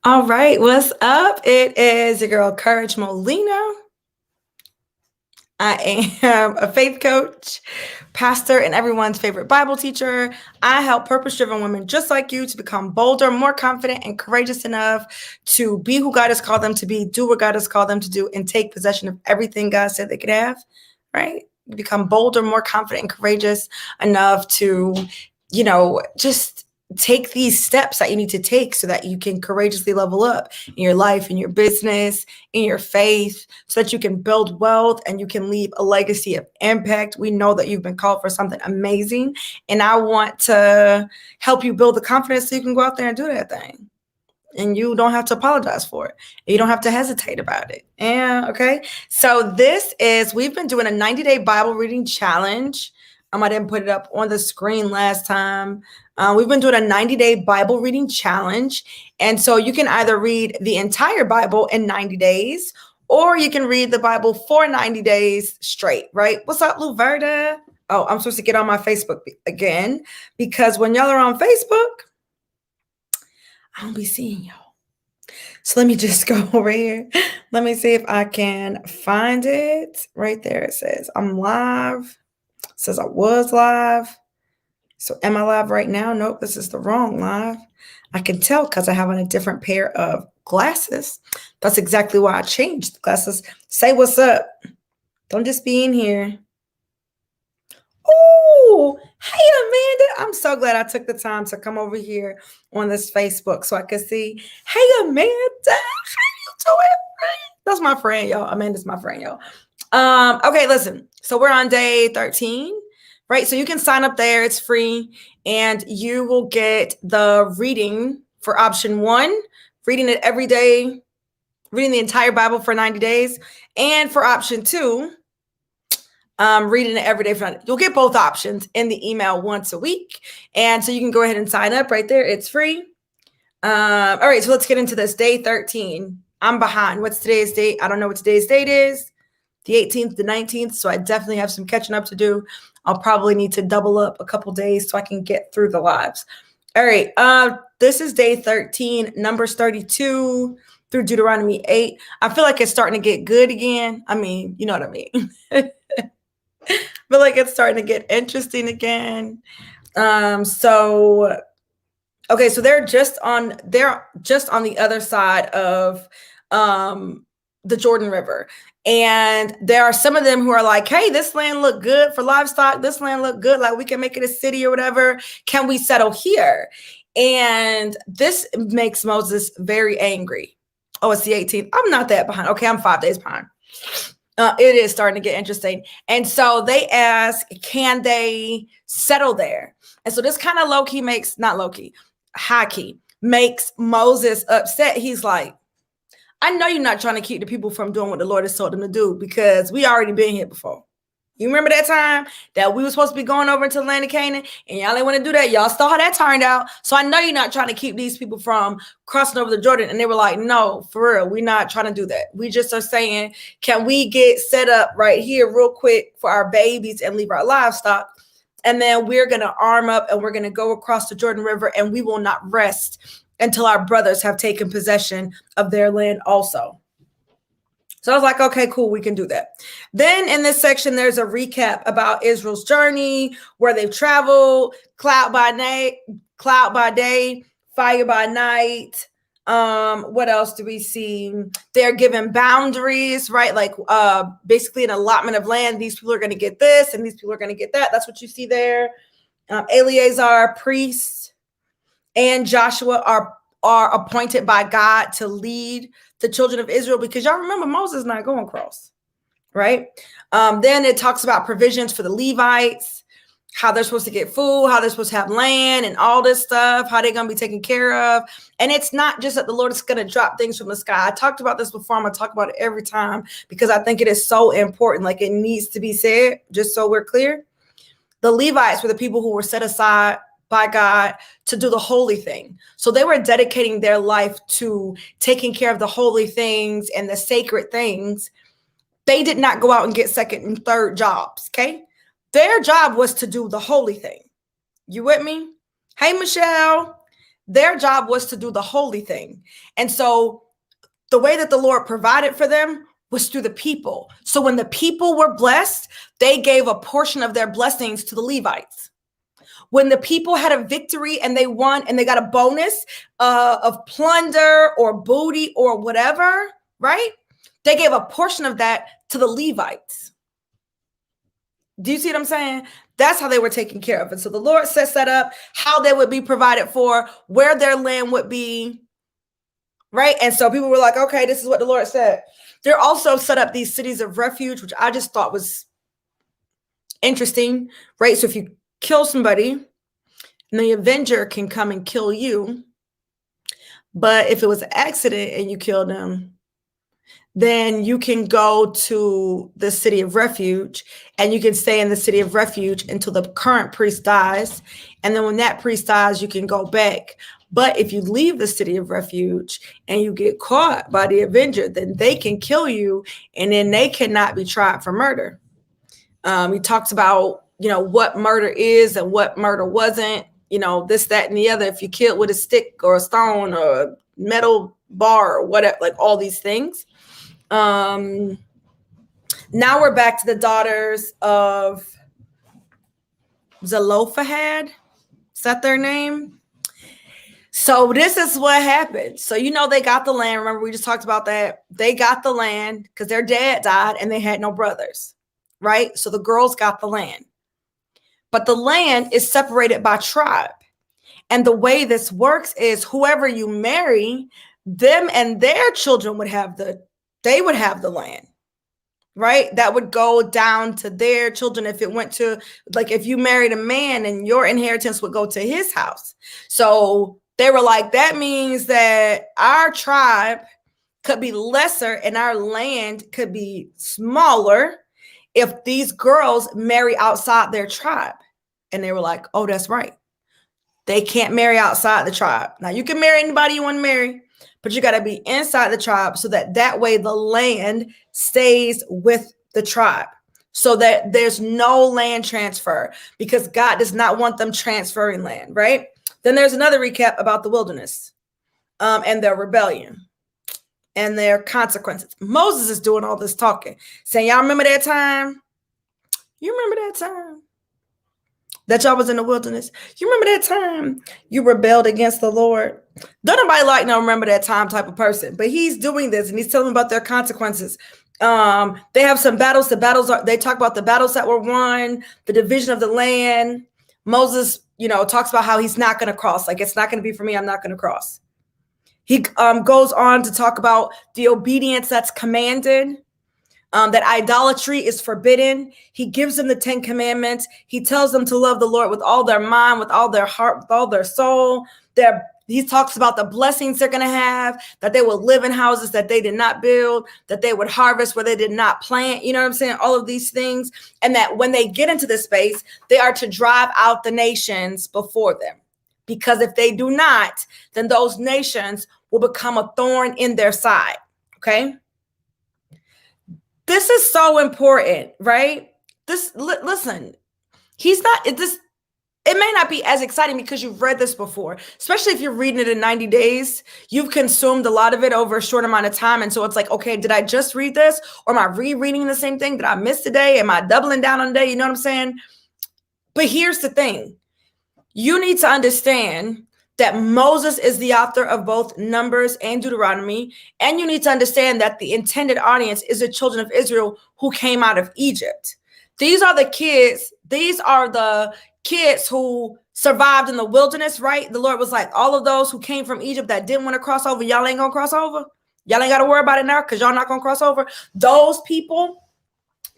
All right, what's up? It is your girl, Courage Molina. I am a faith coach, pastor, and everyone's favorite Bible teacher. I help purpose-driven women just like you to become bolder, more confident, and courageous enough to be who God has called them to be, do what God has called them to do, and take possession of everything God said they could have, right? Become bolder, more confident, and courageous enough to, just take these steps that you need to take so that you can courageously level up in your life, in your business, in your faith, so that you can build wealth and you can leave a legacy of impact. We know that you've been called for something amazing, and I want to help you build the confidence so you can go out there and do that thing. And you don't have to apologize for it. You don't have to hesitate about it. Yeah, okay. So we've been doing a 90-day Bible reading challenge. I didn't put it up on the screen last time. We've been doing a 90-day Bible reading challenge. And so you can either read the entire Bible in 90 days, or you can read the Bible for 90 days straight, right? What's up, Luverda? Oh, I'm supposed to get on my Facebook again, because when y'all are on Facebook, I don't be seeing y'all. So let me just go over here. Let me see if I can find it. Right there it says I'm live. It says I was live. So am I live right now? Nope, this is the wrong live. I can tell because I have on a different pair of glasses. That's exactly why I changed the glasses. Say what's up. Don't just be in here. Oh, hey, Amanda. I'm so glad I took the time to come over here on this Facebook so I could see. Hey, Amanda. How you doing? That's my friend, y'all. Amanda's my friend, y'all. Okay, listen. So we're on day 13, right? So you can sign up there. It's free. And you will get the reading for option 1, reading it every day, reading the entire Bible for 90 days. And for option 2, reading it every day. You'll get both options in the email once a week. And so you can go ahead and sign up right there. It's free. All right, so let's get into this. Day 13. I'm behind. What's today's date? I don't know what today's date is. The 18th, the 19th. So I definitely have some catching up to do. I'll probably need to double up a couple days so I can get through the lives. All right. This is day 13, Numbers 32 through Deuteronomy 8. I feel like it's starting to get good again. I mean, you know what I mean. I feel like it's starting to get interesting again. So they're just on the other side of the Jordan River. And there are some of them who are like, hey, this land look good for livestock. This land look good. Like we can make it a city or whatever. Can we settle here? And this makes Moses very angry. Oh, it's the 18th. I'm not that behind. Okay, I'm 5 days behind. It is starting to get interesting. And so they ask, can they settle there? And so this kind of high key makes Moses upset. He's like, I know you're not trying to keep the people from doing what the Lord has told them to do, because we already been here before. You remember that time that we were supposed to be going over into the land of Canaan and y'all didn't want to do that? Y'all saw how that turned out. So I know you're not trying to keep these people from crossing over the Jordan. And they were like, no, for real, we're not trying to do that. We just are saying, can we get set up right here real quick for our babies and leave our livestock? And then we're going to arm up and we're going to go across the Jordan River, and we will not rest until our brothers have taken possession of their land also. So I was like, okay, cool, we can do that. Then in this section, there's a recap about Israel's journey, where they've traveled, cloud by day, fire by night. What else do we see? They're given boundaries, right? Like basically an allotment of land. These people are going to get this and these people are going to get that. That's what you see there. Eleazar, priests, and Joshua are appointed by God to lead the children of Israel, because y'all remember Moses not going across, right? Then it talks about provisions for the Levites, how they're supposed to get food, how they're supposed to have land and all this stuff, how they're going to be taken care of. And it's not just that the Lord is going to drop things from the sky. I talked about this before. I'm going to talk about it every time because I think it is so important. Like, it needs to be said, just so we're clear. The Levites were the people who were set aside by God to do the holy thing. So they were dedicating their life to taking care of the holy things and the sacred things. They did not go out and get second and third jobs, okay? Their job was to do the holy thing. You with me? Hey, Michelle. Their job was to do the holy thing. And so the way that the Lord provided for them was through the people. So when the people were blessed, they gave a portion of their blessings to the Levites. When the people had a victory and they won and they got a bonus of plunder or booty or whatever, right? They gave a portion of that to the Levites. Do you see what I'm saying? That's how they were taken care of. And so the Lord sets that up, how they would be provided for, where their land would be, right? And so people were like, okay, this is what the Lord said. They're also set up these cities of refuge, which I just thought was interesting, right? So if you kill somebody, and the avenger can come and kill you. But if it was an accident and you killed them, then you can go to the city of refuge and you can stay in the city of refuge until the current priest dies. And then when that priest dies, you can go back. But if you leave the city of refuge and you get caught by the avenger, then they can kill you and then they cannot be tried for murder. He talks about, what murder is and what murder wasn't, this, that, and the other. If you killed with a stick or a stone or a metal bar or whatever, like all these things. Now we're back to the daughters of Zelophehad. Is that their name? So this is what happened. So, they got the land. Remember, we just talked about that. They got the land because their dad died and they had no brothers, right? So the girls got the land. But the land is separated by tribe. And the way this works is whoever you marry, them and their children would have the land, right? That would go down to their children. If it went to, like, if you married a man and your inheritance would go to his house. So they were like, that means that our tribe could be lesser and our land could be smaller if these girls marry outside their tribe. And they were like, oh, that's right. They can't marry outside the tribe. Now you can marry anybody you want to marry, but you got to be inside the tribe so that way the land stays with the tribe, so that there's no land transfer, because God does not want them transferring land, right? Then there's another recap about the wilderness and their rebellion and their consequences. Moses is doing all this talking, saying, y'all remember that time? You remember that time that y'all was in the wilderness? You remember that time you rebelled against the Lord? Don't nobody like no remember that time type of person, but he's doing this and he's telling them about their consequences. They have some battles. They talk about the battles that were won, the division of the land. Moses, talks about how he's not going to cross. Like, it's not going to be for me. I'm not going to cross. He goes on to talk about the obedience that's commanded. That idolatry is forbidden. He gives them the 10 commandments. He tells them to love the Lord with all their mind, with all their heart, with all their soul. He talks about the blessings they're going to have, that they will live in houses that they did not build, that they would harvest where they did not plant. You know what I'm saying? All of these things. And that when they get into this space, they are to drive out the nations before them. Because if they do not, then those nations will become a thorn in their side. Okay? This is so important, right? Listen, it may not be as exciting because you've read this before, especially if you're reading it in 90 days. You've consumed a lot of it over a short amount of time. And so it's like, okay, did I just read this? Or am I rereading the same thing? Did I miss today? Am I doubling down on the day? You know what I'm saying? But here's the thing. You need to understand that Moses is the author of both Numbers and Deuteronomy. And you need to understand that the intended audience is the children of Israel who came out of Egypt. These are the kids who survived in the wilderness, right? The Lord was like, all of those who came from Egypt that didn't want to cross over, y'all ain't gonna cross over. Y'all ain't got to worry about it now because y'all not gonna cross over. Those people,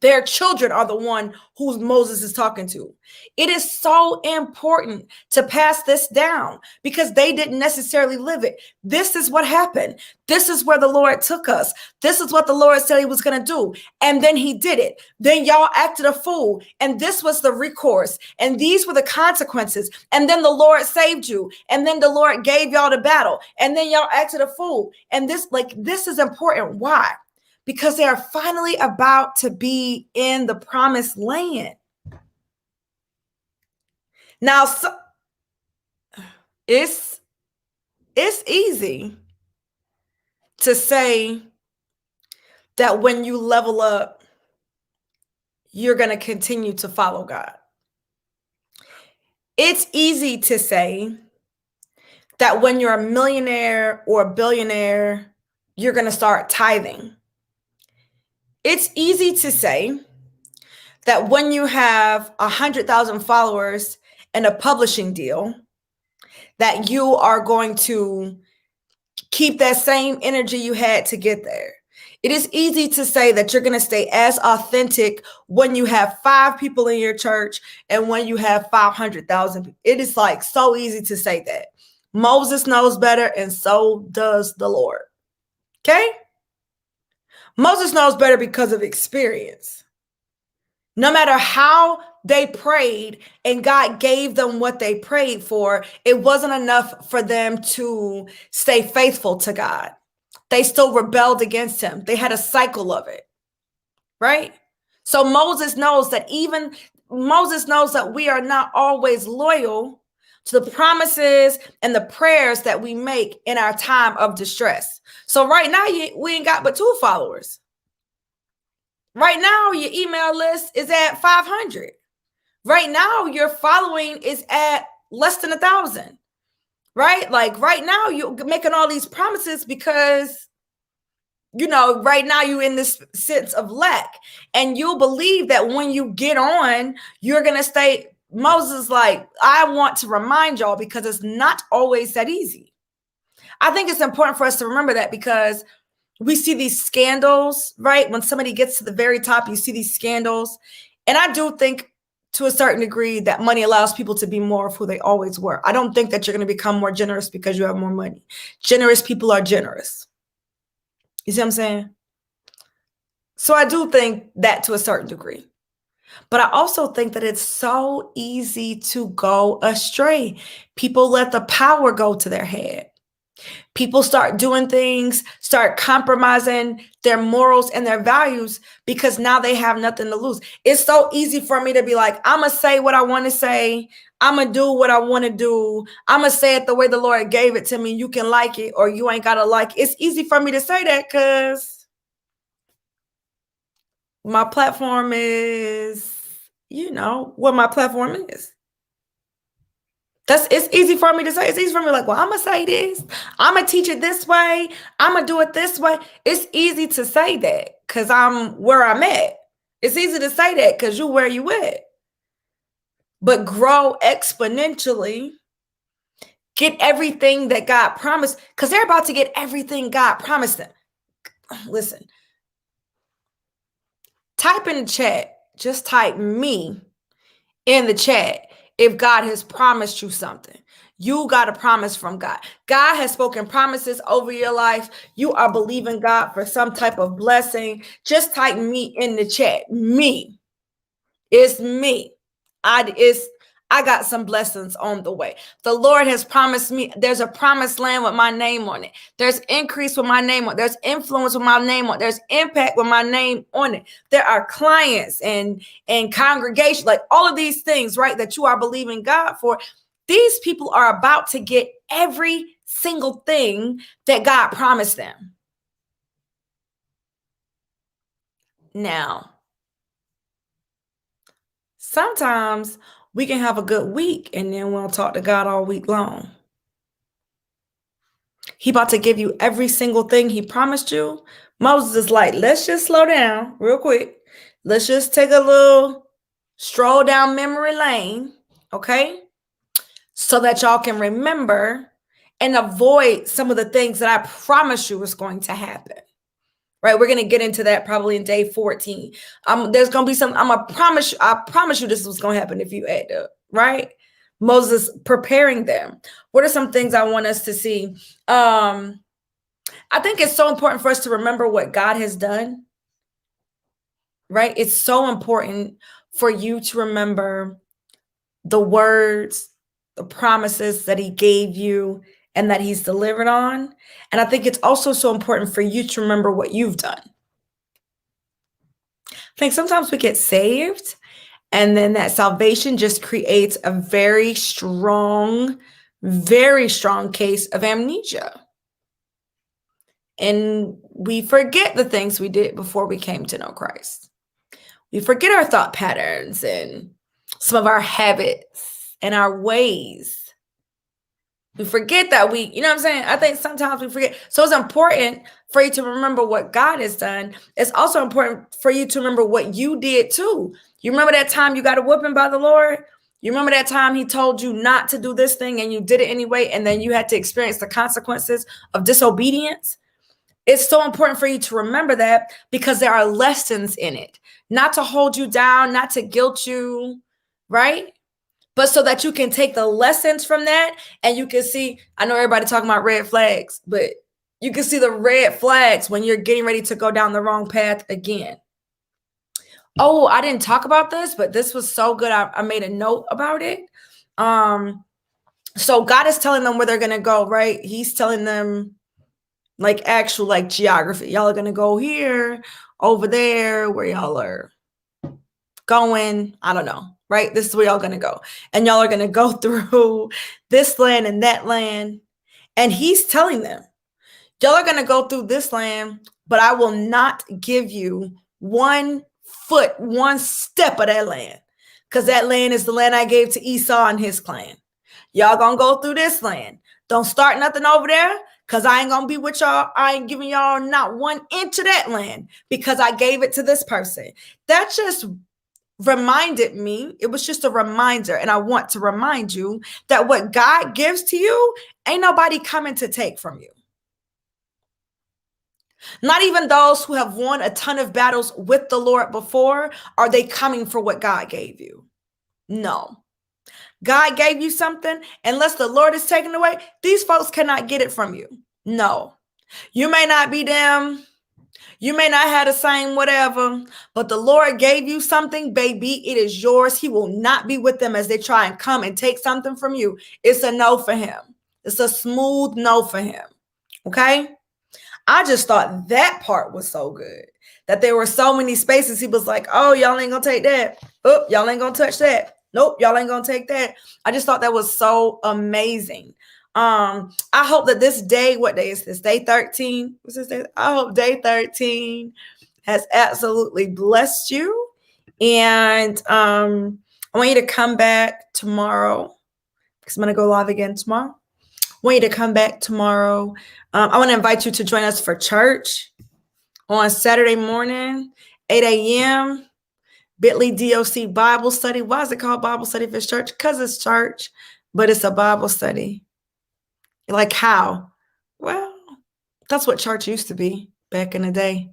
their children are the one who Moses is talking to. It is so important to pass this down because they didn't necessarily live it. This is what happened. This is where the Lord took us. This is what the Lord said he was going to do. And then he did it. Then y'all acted a fool. And this was the recourse. And these were the consequences. And then the Lord saved you. And then the Lord gave y'all the battle. And then y'all acted a fool. And this is important. Why? Because they are finally about to be in the promised land. Now, it's It's easy to say that when you level up, you're going to continue to follow God. It's easy to say that when you're a millionaire or a billionaire, you're going to start tithing. It's easy to say that when you have 100,000 followers and a publishing deal, that you are going to keep that same energy you had to get there. It is easy to say that you're going to stay as authentic when you have 5 people in your church and when you have 500,000. It is like so easy to say that. Moses knows better, and so does the Lord. Okay? Moses knows better because of experience. No matter how they prayed and God gave them what they prayed for, it wasn't enough for them to stay faithful to God. They still rebelled against him. They had a cycle of it, right? So Moses knows that we are not always loyal to the promises and the prayers that we make in our time of distress. So right now, we ain't got but 2 followers. Right now, your email list is at 500. Right now, your following is at less than 1,000, right? Like right now, you're making all these promises because, right now you're in this sense of lack. And you'll believe that when you get on, you're going to stay. Moses, like, I want to remind y'all because it's not always that easy. I think it's important for us to remember that because we see these scandals, right? When somebody gets to the very top, you see these scandals. And I do think to a certain degree that money allows people to be more of who they always were. I don't think that you're going to become more generous because you have more money. Generous people are generous. You see what I'm saying? So I do think that to a certain degree. But I also think that it's so easy to go astray. People let the power go to their head. People start doing things, start compromising their morals and their values because now they have nothing to lose. It's so easy for me to be like, I'm going to say what I want to say. I'm going to do what I want to do. I'm going to say it the way the Lord gave it to me. You can like it or you ain't got to like it. It's easy for me to say that because my platform is, what my platform is. It's easy for me to say. It's easy for me like, well, I'm going to say this. I'm going to teach it this way. I'm going to do it this way. It's easy to say that because I'm where I'm at. It's easy to say that because you're where you at. But grow exponentially. Get everything that God promised because they're about to get everything God promised them. Listen. Type in the chat. Just type me in the chat if God has promised you something. You got a promise from God. God has spoken promises over your life. You are believing God for some type of blessing. Just type me in the chat. Me. It's me. I got some blessings on the way. The Lord has promised me there's a promised land with my name on it. There's increase with my name on it. There's influence with my name on it. There's impact with my name on it. There are clients and congregation, like all of these things, right, that you are believing God for. These people are about to get every single thing that God promised them. Now, sometimes we can have a good week and then we'll talk to God all week long. He about to give you every single thing he promised you. Moses is like, let's just slow down real quick. Let's just take a little stroll down memory lane, okay? So that y'all can remember and avoid some of the things that I promise you is going to happen. Right, we're gonna get into that probably in day 14. There's gonna be some. I promise you, this was gonna happen if you add up. Right, Moses preparing them. What are some things I want us to see? I think it's so important for us to remember what God has done. Right, it's so important for you to remember the words, the promises that He gave you, and that He's delivered on. And I think it's also so important for you to remember what you've done. I think sometimes we get saved and then that salvation just creates a very strong very strong case of amnesia. And we forget the things we did before we came to know Christ. We forget our thought patterns and some of our habits and our ways. We forget that you know what I'm saying? I think sometimes we forget. So it's important for you to remember what God has done. It's also important for you to remember what you did too. You remember that time you got a whooping by the Lord? You remember that time he told you not to do this thing and you did it anyway, and then you had to experience the consequences of disobedience? It's so important for you to remember that, because there are lessons in it, not to hold you down, not to guilt you, right? But so that you can take the lessons from that and you can see, I know everybody talking about red flags, but you can see the red flags when you're getting ready to go down the wrong path again. Oh, I didn't talk about this, but this was so good. I made a note about it. So God is telling them where they're going to go, right? He's telling them like actual like geography. Y'all are going to go here, over there, where y'all are going. I don't know, right? This is where y'all going to go. And y'all are going to go through this land and that land. And he's telling them, y'all are going to go through this land, but I will not give you 1 foot, 1 step of that land, because that land is the land I gave to Esau and his clan. Y'all going to go through this land. Don't start nothing over there, because I ain't going to be with y'all. I ain't giving y'all not 1 inch of that land, because I gave it to this person. That just reminded me, it was just a reminder. And I want to remind you that what God gives to you, ain't nobody coming to take from you. Not even those who have won a ton of battles with the Lord before, are they coming for what God gave you. No. God gave you something, unless the Lord is taking away, these folks cannot get it from you. No. You may not be them. You may not have the same whatever, but the Lord gave you something, baby. It is yours. He will not be with them as they try and come and take something from you. It's a no for him. It's a smooth no for him. Okay? I just thought that part was so good, that there were so many spaces. He was like, oh, y'all ain't gonna take that. Oh, y'all ain't gonna touch that. Nope, y'all ain't gonna take that. I just thought that was so amazing. I hope that this day, what day is this? Day 13. What's this day? I hope day 13 has absolutely blessed you. And I want you to come back tomorrow, because I'm gonna go live again tomorrow. I want you to come back tomorrow. I want to invite you to join us for church on Saturday morning, 8 a.m. Bit.ly DOC Bible study. Why is it called Bible study if it's church? Because it's church, but it's a Bible study. Like how? Well, that's what church used to be back in the day.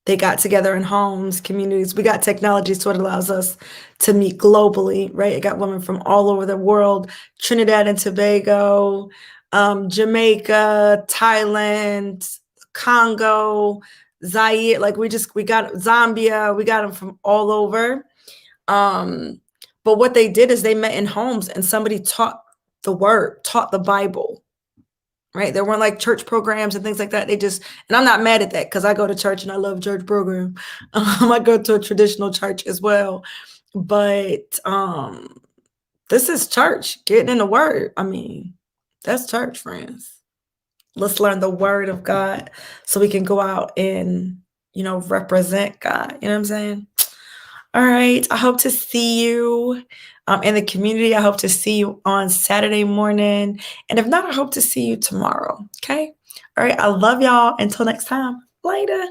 They got together in homes, communities. We got technology, so it allows us to meet globally, right? It got women from all over the world, Trinidad and Tobago, Jamaica, Thailand, Congo, Zaire. Like we got Zambia. We got them from all over. But what they did is they met in homes and somebody taught the word, taught the Bible. Right. There weren't like church programs and things like that. And I'm not mad at that, because I go to church and I love church program. I go to a traditional church as well. But this is church, getting in the word. I mean, that's church, friends. Let's learn the word of God so we can go out and, represent God. You know what I'm saying? All right. I hope to see you in the community. I hope to see you on Saturday morning. And if not, I hope to see you tomorrow. Okay. All right. I love y'all. Until next time. Later.